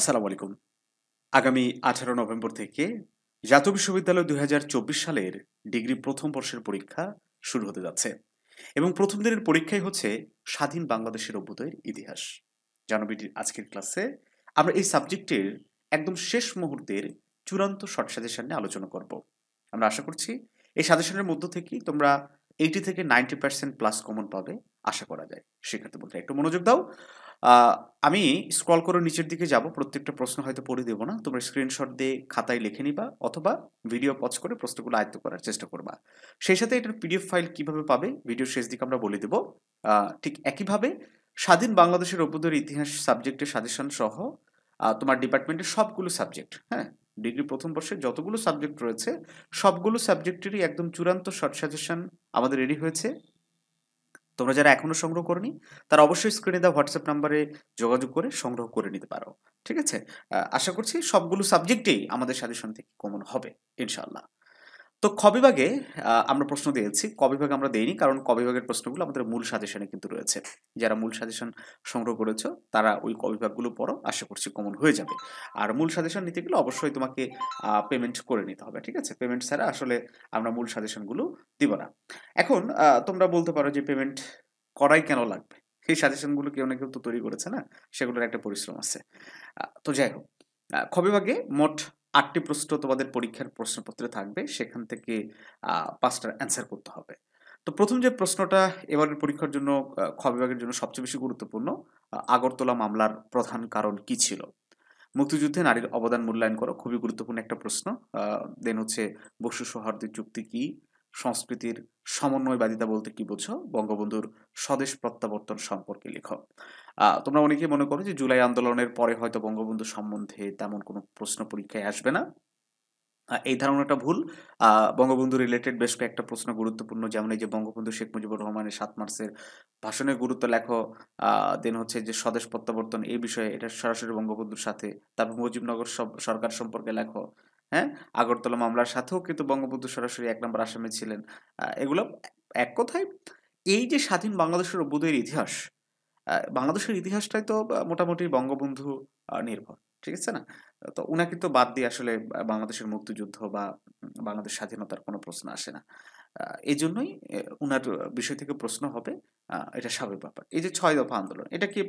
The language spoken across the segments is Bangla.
আসসালামু আলাইকুম। আগামী 18 নভেম্বর থেকে জাতীয় বিশ্ববিদ্যালয় 2024 সালের ডিগ্রি প্রথম বর্ষের পরীক্ষা শুরু হতে যাচ্ছে। এবং প্রথম দিনের পরীক্ষাই হচ্ছে স্বাধীন বাংলাদেশের অভ্যুদয়ের ইতিহাস। জানবিটির আজকের ক্লাসে আমরা এই সাবজেক্টের একদম শেষ মুহূর্তের চূড়ান্ত শর্ট সাজেশন নিয়ে আলোচনা করব। আমরা আশা করছি এই সাজেশনের মধ্য থেকেই তোমরা 80 থেকে 90% প্লাস কমন পাবে আশা করা যায়। শিক্ষার্থী বন্ধুরা একটু মনোযোগ দাও। আমি স্ক্রল করে নিচের দিকে যাব, প্রত্যেকটা প্রশ্ন হয়তো পড়ে দেবো না, তোমরা স্ক্রিনশট দিয়ে খাতায় লিখে নিবা অথবা ভিডিও পজ করে প্রশ্নগুলো আয়ত্ত করার চেষ্টা করবা। সেই সাথে এটার পিডিএফ ফাইল কিভাবে পাবে ভিডিওর শেষ দিকে আমরা বলে দেবো। ঠিক একইভাবে স্বাধীন বাংলাদেশের অভ্যুদয়ের ইতিহাস সাবজেক্টের সাজেশন সহ তোমার ডিপার্টমেন্টের সবগুলো সাবজেক্ট, হ্যাঁ, ডিগ্রি প্রথম বর্ষে যতগুলো সাবজেক্ট রয়েছে সবগুলো সাবজেক্টেরই একদম চূড়ান্ত শর্ট সাজেশন আমাদের রেডি হয়েছে। তোমরা যারা এখনো সংগ্রহ করনি তারা অবশ্যই স্ক্রিনে দেওয়া হোয়াটসঅ্যাপ নাম্বারে যোগাযোগ করে সংগ্রহ করে নিতে পারো। ঠিক আছে? আশা করছি সবগুলো সাবজেক্টেই আমাদের সাজেশন থেকে কমন হবে ইনশাআল্লাহ। তো খ বিভাগে আমরা প্রশ্ন দিয়েছি, ক বিভাগে আমরা দেইনি কারণ ক বিভাগের প্রশ্নগুলো আমাদের মূল সাজেশনে কিন্তু রয়েছে। যারা মূল সাজেশন সংগ্রহ করেছো তারা ওই ক বিভাগগুলো পড়ো, আশা করছি কমন হয়ে যাবে। আর মূল সাজেশন নিতে গেলে অবশ্যই তোমাকে পেমেন্ট করে নিতে হবে। ঠিক আছে? পেমেন্ট ছাড়া আসলে আমরা মূল সাজেশনগুলো দিব না। এখন তোমরা বলতে পারো যে পেমেন্ট করাই কেন লাগবে? সেই সাজেশনগুলো কেউ না কেউ তো তৈরি করেছে না? সেগুলোর একটা পরিশ্রম আছে। তো যাই হোক, খ বিভাগে মোট ৮টি প্রশ্ন তোমাদের পরীক্ষার প্রশ্নপত্রে থাকবে। সেখান থেকে ৫টার অ্যান্সার করতে হবে। তো প্রথম যে প্রশ্নটা এবারের পরীক্ষার জন্য খ বিভাগের জন্য সবচেয়ে বেশি গুরুত্বপূর্ণ, আগরতলা মামলার প্রধান কারণ কি ছিল? মুক্তিযুদ্ধে নারীর অবদান মূল্যায়ন করো, খুবই গুরুত্বপূর্ণ একটা প্রশ্ন। দেন হচ্ছে বসু সৌহার্দ্য চুক্তি কি? সংস্কৃতির সমন্বয়বাদিতা বলতে কি বোঝো? বঙ্গবন্ধুর স্বদেশ প্রত্যাবর্তন সম্পর্কে লেখো। তোমরা অনেকেই মনে করো যে জুলাই আন্দোলনের পরে হয়তো বঙ্গবন্ধু সম্বন্ধে তেমন কোনো প্রশ্ন পরীক্ষায় আসবে না। এই ধারণাটা ভুল। বঙ্গবন্ধু রিলেটেড বেশ কয়েকটা প্রশ্ন গুরুত্বপূর্ণ, যেমন এই যে বঙ্গবন্ধু শেখ মুজিবুর রহমানের ৭ মার্চের ভাষণের গুরুত্ব লেখো। দেন হচ্ছে যে স্বদেশ প্রত্যাবর্তন এই বিষয়ে এটা সরাসরি বঙ্গবন্ধুর সাথে। তারপর মুজিবনগর সরকার সম্পর্কে লেখো। হ্যাঁ? আগরতলা মামলার সাথেও কিন্তু বঙ্গবন্ধু সরাসরি ১ নম্বর আসামি ছিলেন। এগুলো এক কথায় এই যে স্বাধীন বাংলাদেশের অভ্যুদয়ের ইতিহাস, বাংলাদেশের ইতিহাসটাই তো মোটামুটি বঙ্গবন্ধু নির্ভর। ঠিক আছে না? তো উনাকে তো বাদ দিয়ে আসলে বাংলাদেশের মুক্তিযুদ্ধ বা বাংলাদেশ স্বাধীনতার কোনো প্রশ্ন আসে না। আ এজন্যই উনার বিষয় থেকে প্রশ্ন হবে। এটা স্বাভাবিক ব্যাপার। এই যে ৬ দফা আন্দোলন এটা কে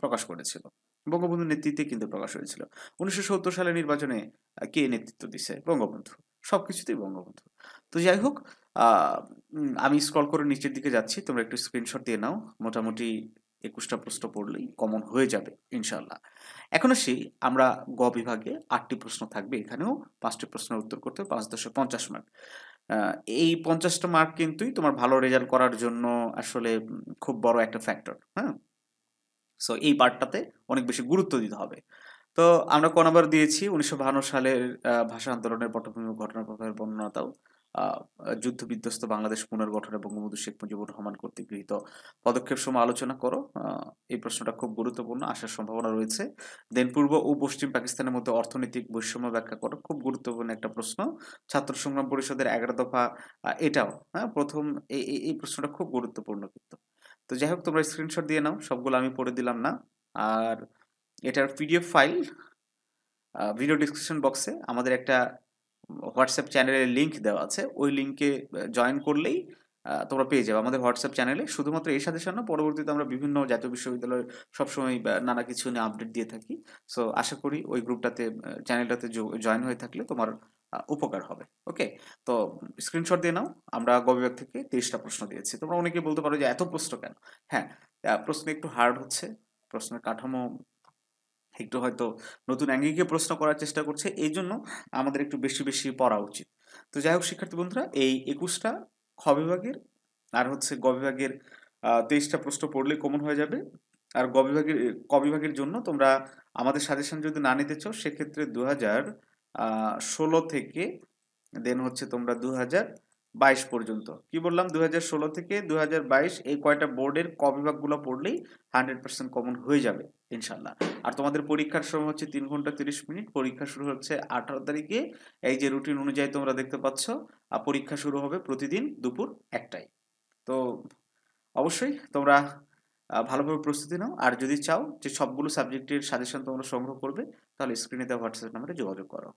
প্রকাশ করেছিল? বঙ্গবন্ধুর নেতৃত্বে কিন্তু প্রকাশ হয়েছিল। ১৯৭০ সালের নির্বাচনে কে নেতৃত্ব দিছে? বঙ্গবন্ধু। সবকিছুতেই বঙ্গবন্ধু। তো যাই হোক, আ আমি স্ক্রল করে নিচের দিকে যাচ্ছি। তোমরা একটু স্ক্রিনশট দিয়ে নাও। মোটামুটি ২১টা প্রশ্ন পড়লেই কমন হয়ে যাবে ইনশাআল্লাহ। এখন আসি আমরা গ বিভাগে ৮টি প্রশ্ন থাকবে। এখানেও ৫টি প্রশ্নের উত্তর করতে ৫/৫০ মার্ক। আ এই ৫০টা মার্ক কিন্তুই তোমার ভালো রেজাল্ট করার জন্য আসলে খুব বড় একটা ফ্যাক্টর। হ্যাঁ? সো এই পার্টটাতে অনেক বেশি গুরুত্ব দিতে হবে। তো আমরা ক নাম্বার দিয়েছি ১৯৫২ সালের ভাষা আন্দোলনের পটভূমি ও ঘটনা প্রবাহের বর্ণনা দাও। আ যুদ্ধ-বিধ্বস্ত বাংলাদেশ পুনর্গঠনে বঙ্গবন্ধু শেখ মুজিবুর রহমান কর্তৃক গৃহীত পদক্ষেপসমূহ আলোচনা করো। এই প্রশ্নটা খুব গুরুত্বপূর্ণ, আসার সম্ভাবনা রয়েছে। দেন পূর্ব ও পশ্চিম পাকিস্তানের মধ্যে অর্থনৈতিক বৈষম্য ব্যাখ্যা করো। খুব গুরুত্বপূর্ণ একটা প্রশ্ন। ছাত্র সংগ্রাম পরিষদের ১১ দফা এটাও, হ্যাঁ? প্রথম এই প্রশ্নটা খুব গুরুত্বপূর্ণ কিন্তু। তো যাই হোক, তোমরা স্ক্রিনশট দিয়ে নাও। সবগুলো আমি পড়ে দিলাম না। আর এটার পিডিএফ ফাইল ভিডিও ডিসক্রিপশন বক্সে আমাদের একটা হোয়াটসঅ্যাপ চ্যানেলের লিংক দেওয়া আছে। ওই লিংকে জয়েন করলেই তোমরা পেয়ে যাবে আমাদের হোয়াটসঅ্যাপ চ্যানেলে। শুধুমাত্র এই সাজেশন না, পরবর্তীতে আমরা বিভিন্ন জাতীয় বিশ্ববিদ্যালয়ের সবসময় নানা কিছু নিয়ে আপডেট দিয়ে থাকি। সো আশা করি ওই গ্রুপটাতে চ্যানেলটাতে জয়েন হয়ে থাকলে তোমার উপকার হবে। ওকে? তো স্ক্রিনশট দিয়ে নাও। আমরা গ বিভাগ থেকে ২৩টা প্রশ্ন দিয়েছি। তোমরা অনেকেই বলতে পারো যে এত প্রশ্ন কেন? হ্যাঁ, প্রশ্ন একটু হার্ড হচ্ছে। প্রশ্নের কাঠামো একটু হয়তো নতুন আঙ্গিকে প্রশ্ন করার চেষ্টা করছে। এইজন্য আমাদের একটু বেশি পড়া উচিত। তো যাই হোক শিক্ষার্থী বন্ধুরা, এই ২১টা খ বিভাগের আর হচ্ছে গ বিভাগের ২৩টা প্রশ্ন পড়লেই কমন হয়ে যাবে। আর ক বিভাগের জন্য তোমরা আমাদের সাজেশন যদি না নিতে চাও সেক্ষেত্রে ২০১৬ থেকে দেন হচ্ছে তোমরা ২০২২ পর্যন্ত। কি বললাম? ২০১৬ থেকে ২০২২ এই কয়টা বোর্ডের ক বিভাগগুলো পড়লেই 100% কমন হয়ে যাবে ইনশাআল্লাহ। আর তোমাদের পরীক্ষার সময় হচ্ছে ৩ ঘন্টা ৩০ মিনিট। পরীক্ষা শুরু হচ্ছে ১৮ তারিখে। এই যে রুটিন অনুযায়ী তোমরা দেখতে পাচ্ছ, পরীক্ষা শুরু হবে প্রতিদিন দুপুর ১টায়। তো অবশ্যই তোমরা ভালোভাবে প্রস্তুতি নাও। আর যদি চাও যে সবগুলো সাবজেক্টের সাজেশন তোমরা সংগ্রহ করবে, তাহলে স্ক্রিনে দেওয়া হোয়াটসঅ্যাপ নাম্বারে যোগাযোগ করো।